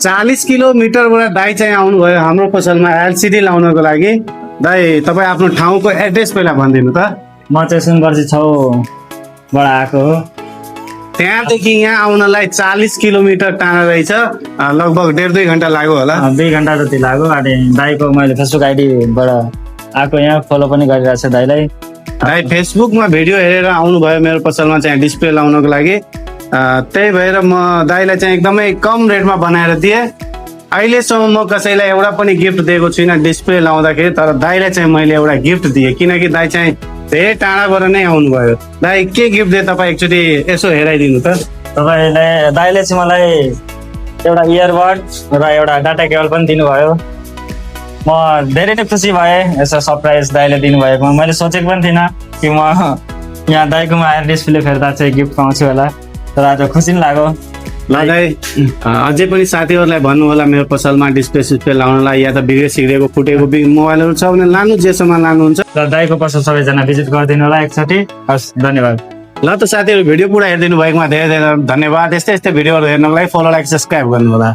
40 किलोमिटरबाट दाइ चाहिँ आउनुभयो हाम्रो पसलमा एलसिडी लाउनको लागि। दाइ तपाईँ आफ्नो ठाउँको एड्रेस पहिला भनिदिनु त। म चाहिँ सुनगर्जी छौबाट आएको हो। त्यहाँदेखि यहाँ आउनलाई 40 किलोमिटर टाढा रहेछ, लगभग 1.5-2 घन्टा लाग्यो होला। 2 घन्टा जति लाग्यो। अनि दाइको मैले फेसबुक आइडीबाट आएको, यहाँ फलो पनि गरिरहेको छ दाइलाई। दाइ फेसबुकमा भिडियो हेरेर आउनुभयो मेरो पसलमा चाहिँ डिस्प्ले लाउनको लागि। त्यही भएर म दाइलाई चाहिँ एकदमै कम रेटमा बनाएर दिएँ। अहिलेसम्म म कसैलाई एउटा पनि गिफ्ट दिएको छुइनँ डिस्प्ले लाउँदाखेरि, तर दाइलाई चाहिँ मैले एउटा गिफ्ट दिएँ किनकि दाइ चाहिँ धेरै टाढाबाट नै आउनुभयो। दाइ के गिफ्ट दिए तपाईँ एकचोटि यसो हेराइदिनु त। दाइले चाहिँ मलाई एउटा इयरबड र एउटा डाटा केबल पनि दिनुभयो। म धेरै नै खुसी भएँ यसो सरप्राइज दाइले दिनुभएको। मैले सोचेको पनि थिइनँ कि म यहाँ दाइकोमा आएर डिस्प्ले फेर्दा चाहिँ गिफ्ट पाउँछु होला, तर आज खुसी पनि लाग्यो। ल दाइ अझै पनि साथीहरूलाई भन्नु होला मेरो पसलमा डिस्प्ले लाउनलाई, या त बिग्रे सिग्रेको फुटेको मोबाइलहरू छ भने लानु, जेसम्म लानुहुन्छ। र दाइको पसल सबैजना भिजिट गरिदिनु होला एकचोटि। हस्, धन्यवाद। ल त साथीहरू भिडियो पुरा हेरिदिनु भएकोमा धेरै धेरै धन्यवाद। यस्तै यस्तै भिडियोहरू हेर्नको लागि फलो लाइक सब्सक्राइब गर्नु होला।